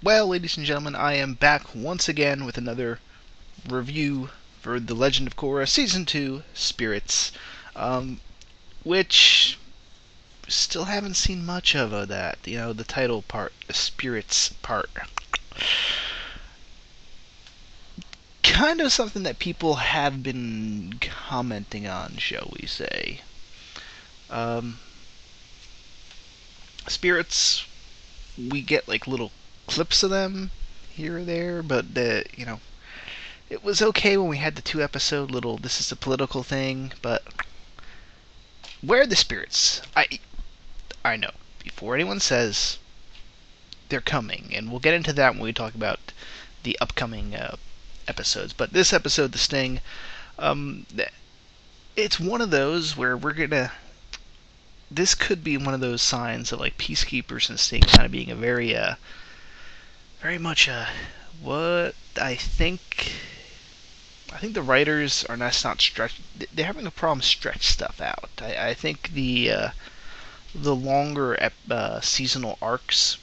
Well, ladies and gentlemen, I am back once again with another review for The Legend of Korra Season 2 Spirits, which still haven't seen much of that. The title part, the Spirits part. Kind of something that people have been commenting on, shall we say. Um, Spirits, we get like little clips of them here or there, but it was okay when we had the 2 episode little this is a political thing, but where are the spirits? I know. Before anyone says they're coming, and we'll get into that when we talk about the upcoming episodes. But this episode, The Sting, um, it's one of those where we're gonna. This could be one of those signs of like Peacekeepers and Sting kind of being a very much what I think. I think the writers are not stretch. They're having a problem stretch stuff out. I think the longer seasonal arcs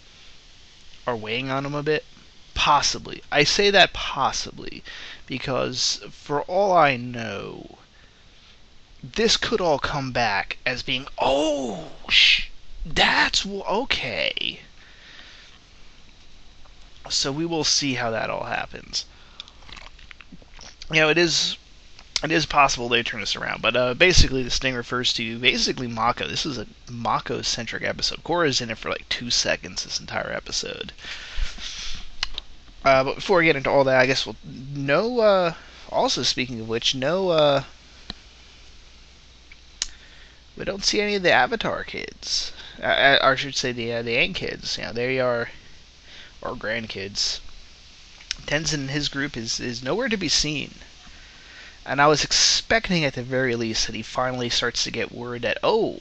are weighing on them a bit. Possibly. I say that possibly because for all I know, this could all come back as being, that's okay. So we will see how that all happens. It is possible they turn this around, but basically the Sting refers to basically Mako. This is a Mako-centric episode. Korra's in it for like 2 seconds this entire episode. But before we get into all that, I guess also, speaking of which, we don't see any of the Avatar kids. Or I should say the Aang kids. They are our grandkids. Tenzin and his group is nowhere to be seen. And I was expecting at the very least that he finally starts to get word that, oh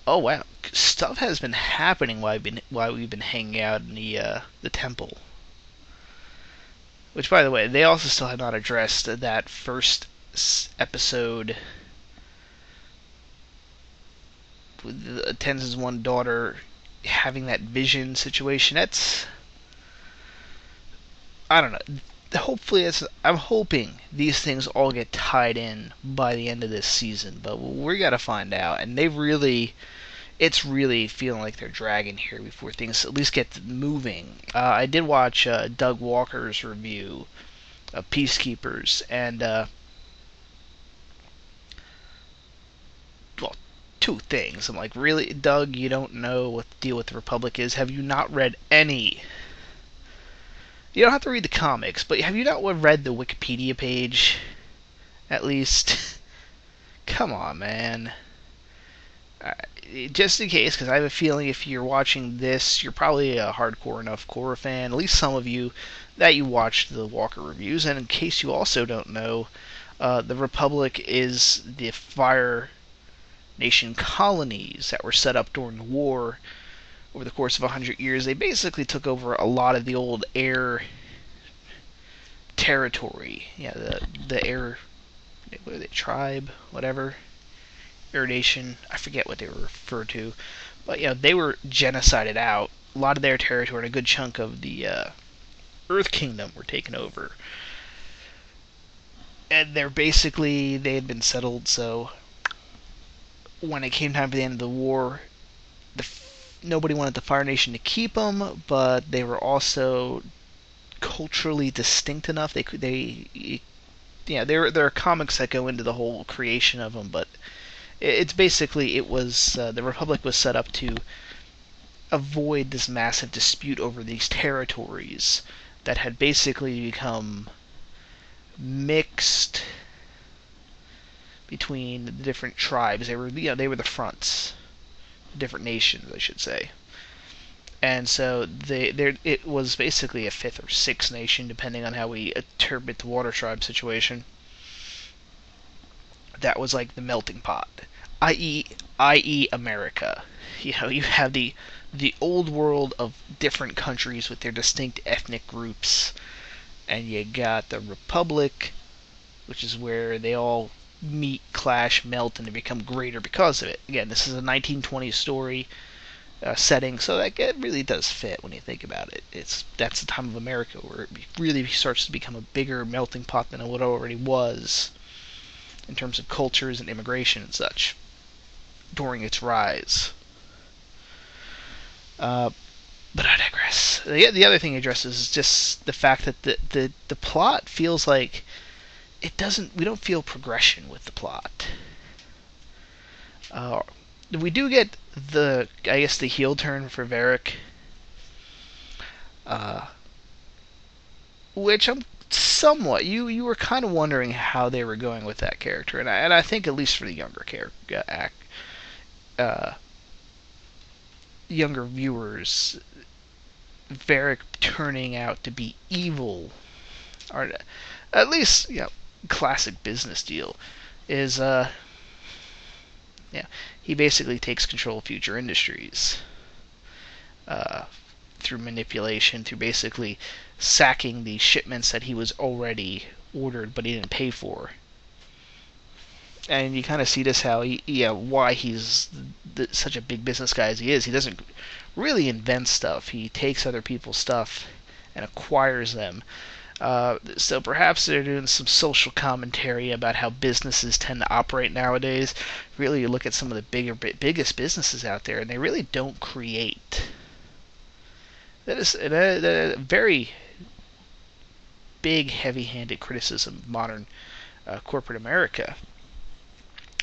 wow, stuff has been happening while we've been hanging out in the temple. Which, by the way, they also still had not addressed that first episode with Tenzin's one daughter having that vision situation. I don't know. Hopefully, I'm hoping these things all get tied in by the end of this season, but we got to find out. And it's really feeling like they're dragging here before things at least get moving. I did watch Doug Walker's review of Peacekeepers, and well, 2 things. I'm like, really, Doug, you don't know what the deal with the Republic is? Have you not read any? You don't have to read the comics, but have you not read the Wikipedia page? At least, come on, man. Just in case, because I have a feeling if you're watching this, you're probably a hardcore enough Korra fan, at least some of you, that you watched the Walker reviews. And in case you also don't know, the Republic is the Fire Nation colonies that were set up during the war over the course of 100 years. They basically took over a lot of the old air territory. The air, what are they, tribe, whatever. Air Nation, I forget what they were referred to, but they were genocided out. A lot of their territory and a good chunk of the Earth Kingdom were taken over, and they had been settled. So when it came time for the end of the war, nobody wanted the Fire Nation to keep them, but they were also culturally distinct enough. There are comics that go into the whole creation of them, but it's basically, it was the Republic was set up to avoid this massive dispute over these territories that had basically become mixed between the different tribes. They were the fronts, different nations, I should say. And so it was basically a 5th or 6th nation, depending on how we interpret the Water Tribe situation. That was like the melting pot, i.e. America. You have the old world of different countries with their distinct ethnic groups, and you got the Republic, which is where they all meet, clash, melt, and they become greater because of it. Again, this is a 1920s story. setting, so that it really does fit when you think about it. That's the time of America where it really starts to become a bigger melting pot than what it already was in terms of cultures and immigration and such during its rise. But I digress. The other thing he addresses is just the fact that the plot feels like it doesn't. We don't feel progression with the plot. We do get I guess the heel turn for Varric, which I'm somewhat. You were kind of wondering how they were going with that character, and I think at least for the younger viewers, Varric turning out to be evil, or at least classic business deal, is he basically takes control of future industries through manipulation, through basically sacking the shipments that he was already ordered but he didn't pay for. And you kind of see this why he's such a big business guy as he is. He doesn't really invent stuff. He takes other people's stuff and acquires them. So perhaps they're doing some social commentary about how businesses tend to operate nowadays. Really, you look at some of the biggest businesses out there, and they really don't create. That is a very big, heavy-handed criticism of modern corporate America.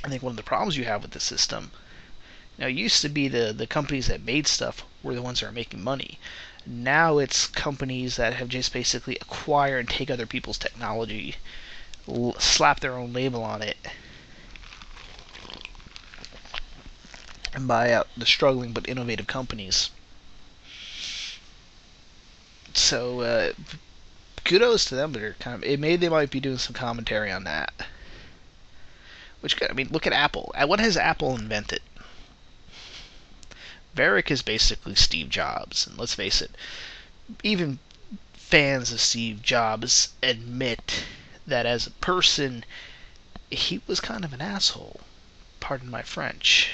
I think one of the problems you have with the system, it used to be the companies that made stuff were the ones that are making money. Now it's companies that have just basically acquire and take other people's technology, slap their own label on it, and buy out the struggling but innovative companies. So kudos to them. They're they might be doing some commentary on that. Which, look at Apple. What has Apple invented? Varric is basically Steve Jobs, and let's face it, even fans of Steve Jobs admit that as a person, he was kind of an asshole. Pardon my French.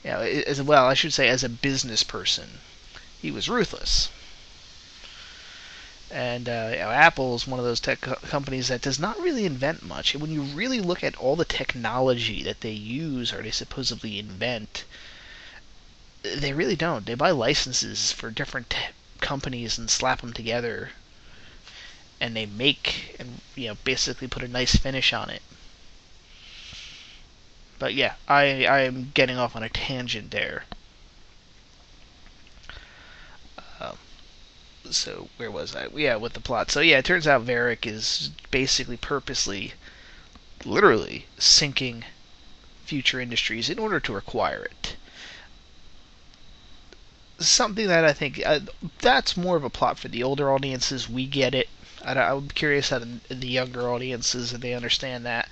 I should say as a business person, he was ruthless. And Apple is one of those tech companies that does not really invent much. When you really look at all the technology that they use or they supposedly invent, they really don't. They buy licenses for different companies and slap them together, and they make and basically put a nice finish on it. But yeah, I'm getting off on a tangent there. So where was I? Yeah, with the plot. So yeah, it turns out Varric is basically purposely, literally, sinking future industries in order to acquire it. Something that I think that's more of a plot for the older audiences. We get it. I'm curious how the younger audiences, if they understand that.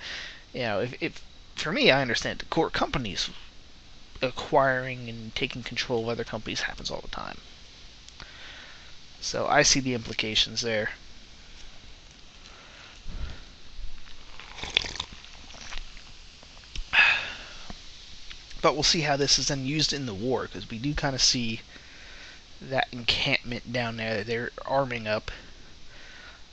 If for me, I understand the core companies acquiring and taking control of other companies happens all the time. So I see the implications there. But we'll see how this is then used in the war, because we do kind of see that encampment down there. They're arming up.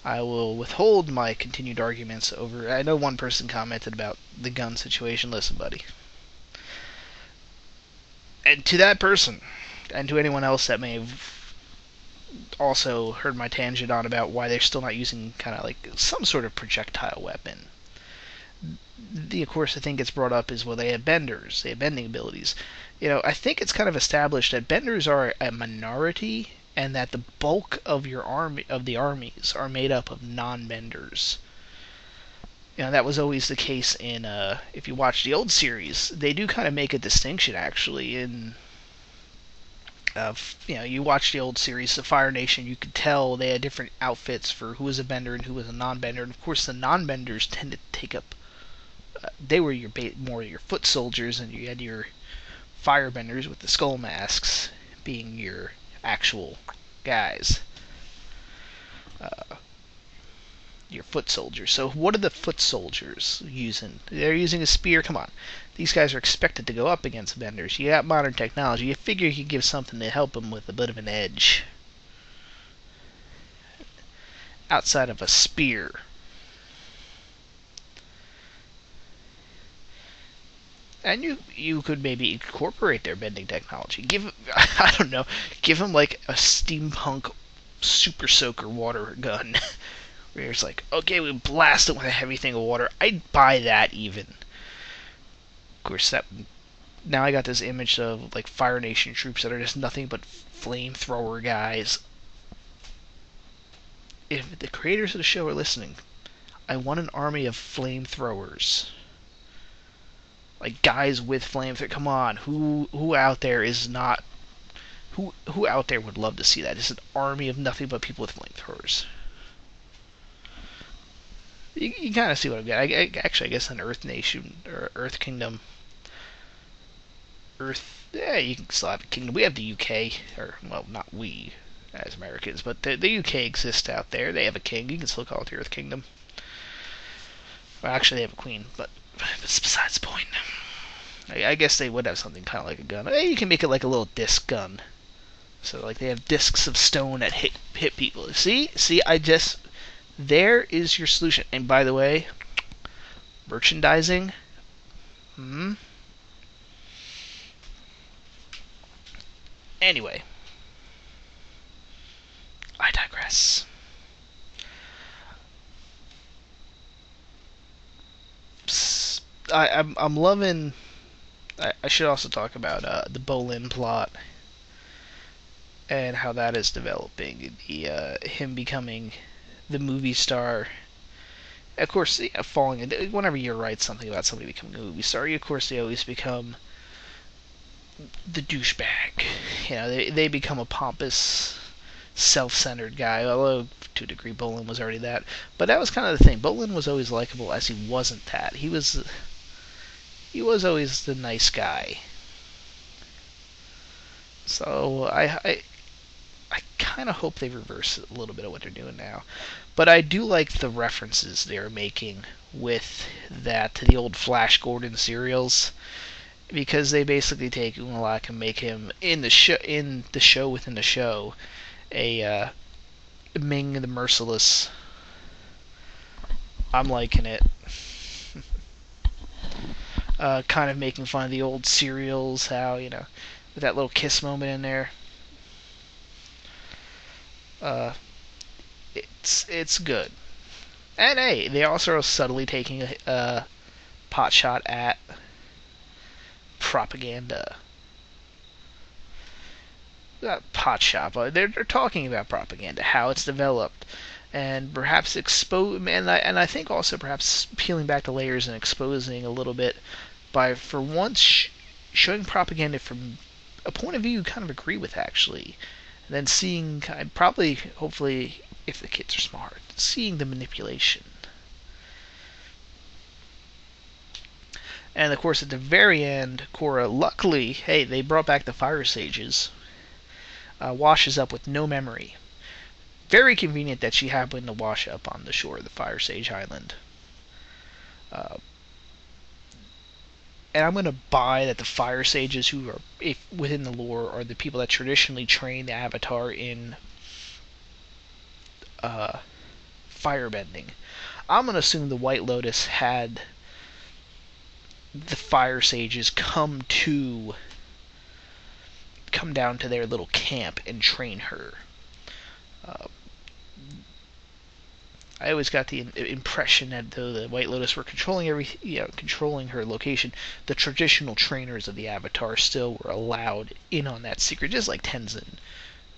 I will withhold my continued arguments over. I know one person commented about the gun situation. Listen, buddy. And to that person, and to anyone else that may have also heard my tangent on about why they're still not using kind of like some sort of projectile weapon. Of course, the thing gets brought up is, well, they have benders, they have bending abilities. I think it's kind of established that benders are a minority, and that the bulk of the armies are made up of non-benders. That was always the case in if you watch the old series, they do kind of make a distinction actually in. You watch the old series, the Fire Nation, you could tell they had different outfits for who was a bender and who was a non-bender. And of course, the non-benders tend to take up. They were more your foot soldiers, and you had your firebenders with the skull masks being your actual guys. your foot soldiers. So what are the foot soldiers using? They're using a spear. Come on, these guys are expected to go up against benders. You got modern technology. You figure you could give something to help them with a bit of an edge outside of a spear. And you could maybe incorporate their bending technology. Give I don't know, give them like a steampunk super soaker water gun, where it's like, okay, we blast it with a heavy thing of water. I'd buy that even. Of course, that now I got this image of like Fire Nation troops that are just nothing but flamethrower guys. If the creators of the show are listening, I want an army of flamethrowers. Like guys with flamethrowers. Come on, who out there is not who out there would love to see that? It's an army of nothing but people with flamethrowers. You kind of see what I'm getting. Actually, I guess an Earth Nation or Earth Kingdom. Yeah, you can still have a kingdom. We have the UK, or well, not we as Americans, but the UK exists out there. They have a king. You can still call it the Earth Kingdom. Well, actually, they have a queen, but it's besides the point. I guess they would have something kind of like a gun. You can make it like a little disc gun. So like they have discs of stone that hit people. See, there is your solution. And by the way, merchandising. Anyway, I digress. I'm loving. I should also talk about the Bolin plot and how that is developing. Him becoming the movie star. Of course, falling into, whenever you write something about somebody becoming a movie star, of course they always become the douchebag. You know, they become a pompous, self-centered guy. Although to a degree, Bolin was already that. But that was kind of the thing. Bolin was always likable as he wasn't that. He was always the nice guy. So I kind of hope they reverse a little bit of what they're doing now. But I do like the references they're making with that to the old Flash Gordon serials, because they basically take Unalak and make him in the show within the show a Ming the Merciless. I'm liking it. Kind of making fun of the old serials, how, with that little kiss moment in there. It's good. And hey, they also are subtly taking a pot shot at propaganda. Pot shop. They're talking about propaganda, how it's developed, and perhaps I think also perhaps peeling back the layers and exposing a little bit by, for once, showing propaganda from a point of view you kind of agree with, actually. And then seeing, probably, hopefully, if the kids are smart, seeing the manipulation. And of course, at the very end, Korra, luckily, hey, they brought back the Fire Sages, washes up with no memory. Very convenient that she happened to wash up on the shore of the Fire Sage Island. And I'm going to buy that the Fire Sages, who are within the lore, are the people that traditionally train the Avatar in firebending. I'm going to assume the White Lotus had the Fire Sages come down to their little camp and train her. I always got the impression that though the White Lotus were controlling controlling her location, the traditional trainers of the Avatar still were allowed in on that secret, just like Tenzin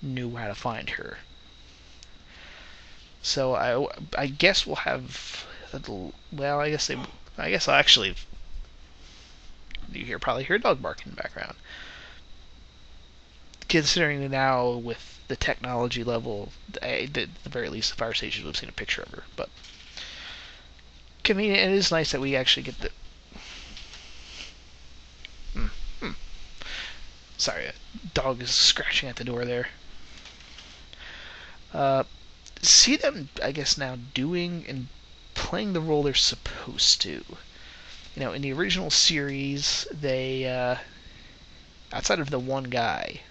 knew how to find her. So I guess we'll have I guess I'll actually probably hear a dog bark in the background. Considering now with the technology level, at the very least, the Fire Sages would have seen a picture of her. But convenient. It is nice that we actually get the. Sorry, a dog is scratching at the door there. see them, I guess, now doing and playing the role they're supposed to. In the original series, outside of the one guy,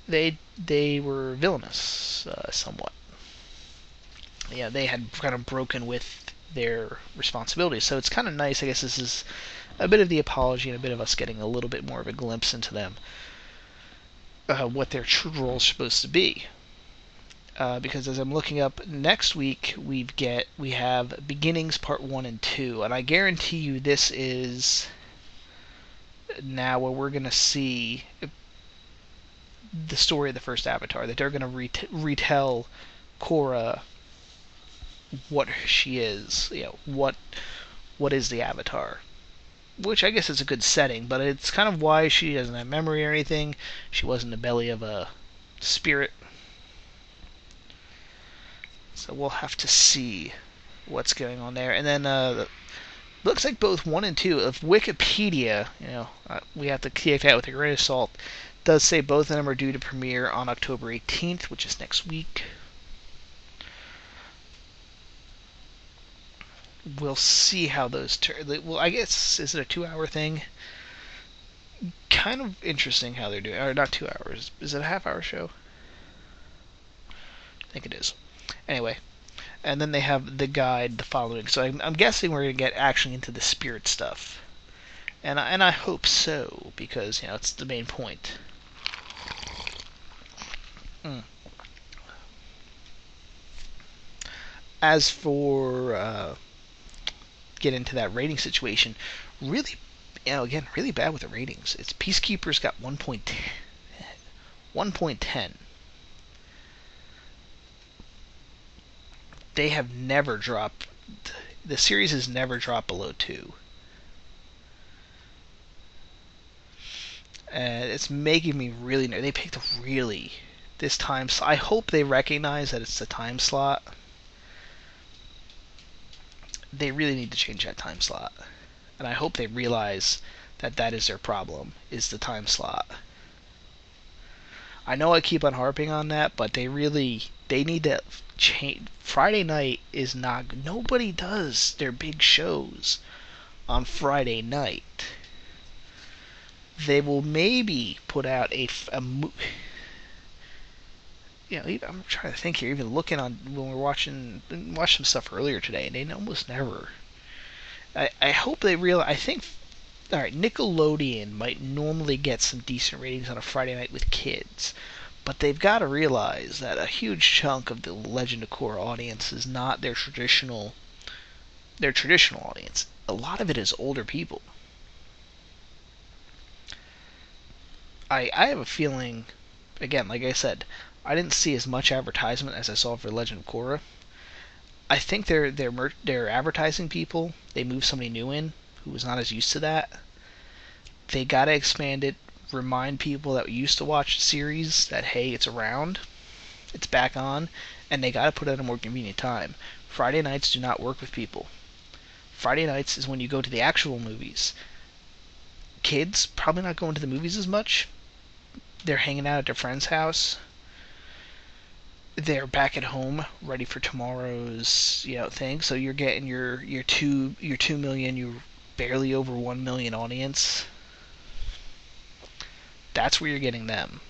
they were villainous, somewhat. Yeah, they had kind of broken with their responsibilities. So it's kind of nice. I guess this is a bit of the apology and a bit of us getting a little bit more of a glimpse into them, what their true role is supposed to be. Because as I'm looking up, next week we have Beginnings Part 1 and 2, and I guarantee you this is now where we're going to see the story of the first Avatar, that they're going to retell Korra what she is, what is the Avatar. Which I guess is a good setting, but it's kind of why she doesn't have memory or anything. She was in the belly of a spirit. So we'll have to see what's going on there. And then looks like both 1 and 2 of Wikipedia, we have to take that with a grain of salt, does say both of them are due to premiere on October 18th, which is next week. We'll see how those turn. Well, I guess, is it a 2-hour thing? Kind of interesting how they're doing. Or not 2 hours. Is it a half-hour show? I think it is. Anyway, and then they have the guide the following. So I'm guessing we're going to get actually into the spirit stuff. And I hope so, because, it's the main point. As for get into that rating situation, really, again, really bad with the ratings. It's Peacekeepers got 1.10. They have never dropped. The series has never dropped below 2. And it's making me really nervous. They picked this time. I hope they recognize that it's the time slot. They really need to change that time slot. And I hope they realize that that is their problem, is the time slot. I know I keep on harping on that, but they need to change. Friday night is not. Nobody does their big shows on Friday night. They will maybe put out I'm trying to think here. Even looking on when we're watching some stuff earlier today, and they almost never. I hope they realize. I think. All right, Nickelodeon might normally get some decent ratings on a Friday night with kids, but they've got to realize that a huge chunk of the Legend of Korra audience is not their traditional audience. A lot of it is older people. I have a feeling, again, like I said, I didn't see as much advertisement as I saw for Legend of Korra. I think they're advertising people. They moved somebody new in who was not as used to that. They gotta expand it, remind people that used to watch the series that, hey, it's around, it's back on, and they gotta put it at a more convenient time. Friday nights do not work with people. Friday nights is when you go to the actual movies. Kids probably not going to the movies as much. They're hanging out at their friend's house. They're back at home, ready for tomorrow's thing. So you're getting your 2 million, you barely over 1 million audience. That's where you're getting them.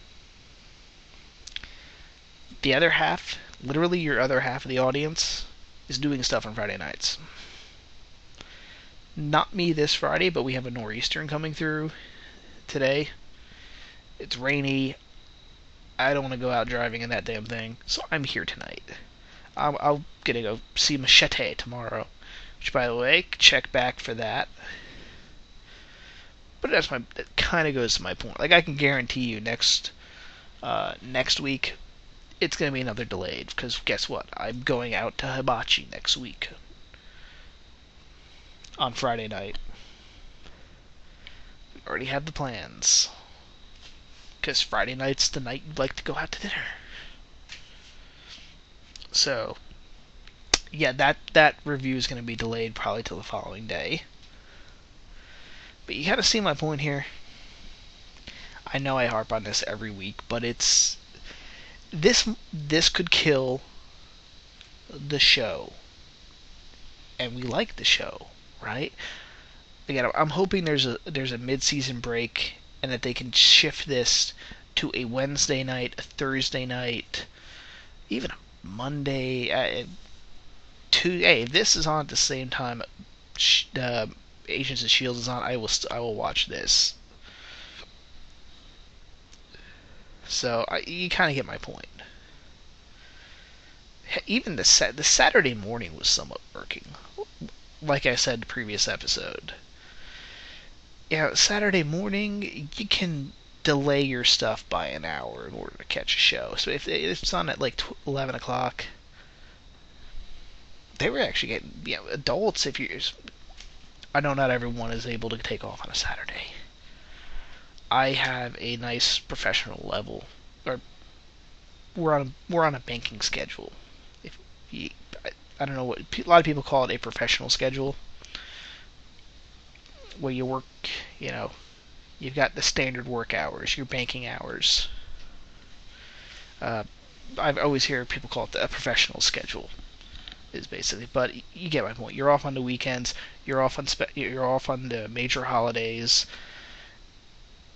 The other half, literally your other half of the audience, is doing stuff on Friday nights. Not me this Friday, but we have a nor'easter coming through today. It's rainy. I don't want to go out driving in that damn thing, so I'm here tonight. I'm gonna go see Machete tomorrow, which, by the way, check back for that. But that kind of goes to my point. Like, I can guarantee you next week it's gonna be another delayed, because guess what? I'm going out to Hibachi next week on Friday night. We already have the plans. Because Friday night's the night you'd like to go out to dinner. So, yeah, that review is going to be delayed probably till the following day. But you gotta see my point here. I know I harp on this every week, but this could kill the show, and we like the show, right? Again, I'm hoping there's a mid-season break and that they can shift this to a Wednesday night, a Thursday night, even a Monday. Hey, if this is on at the same time Agents of Shield is on, I will watch this. So you kind of get my point. Even the Saturday morning was somewhat working. Like I said in the previous episode, yeah, Saturday morning you can delay your stuff by an hour in order to catch a show. So if it's on at like 11 o'clock, they were actually getting, adults. If you, I know not everyone is able to take off on a Saturday. I have a nice professional level, or we're on a banking schedule. If you, I don't know what a lot of people call it, a professional schedule, where you work, you know, you've got the standard work hours, your banking hours. I've always heard people call it a professional schedule, is basically. But you get my point. You're off on the weekends. You're off on the major holidays,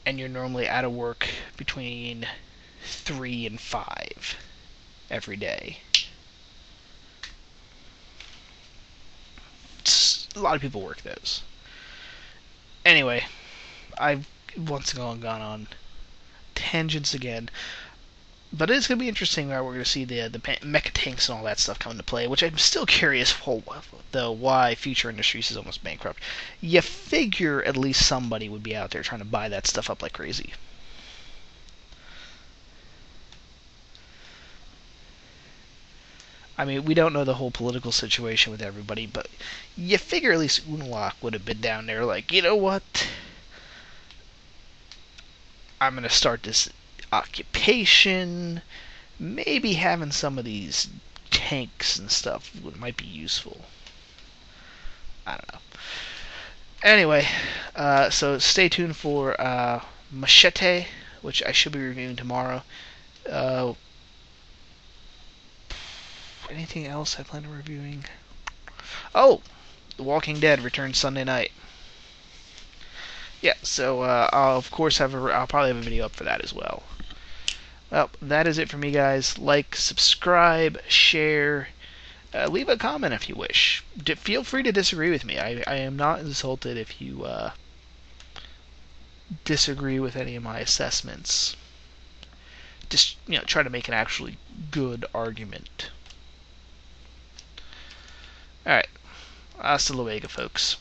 and you're normally out of work between 3 and 5 every day. A lot of people work those. Anyway, I've once again gone on tangents again. But it's going to be interesting how we're going to see the mecha tanks and all that stuff come into play, which I'm still curious, though, why Future Industries is almost bankrupt. You figure at least somebody would be out there trying to buy that stuff up like crazy. I mean, we don't know the whole political situation with everybody, but you figure at least Unalak would have been down there like, you know what? I'm going to start this occupation. Maybe having some of these tanks and stuff might be useful. I don't know. Anyway, so stay tuned for Machete, which I should be reviewing tomorrow. Anything else I plan on reviewing? Oh, The Walking Dead returns Sunday night. Yeah, so I'll probably have a video up for that as well. Well, that is it for me, guys. Like, subscribe, share, leave a comment if you wish. Feel free to disagree with me. I am not insulted if you disagree with any of my assessments. Just, try to make an actually good argument. Alright. Hasta luego, folks.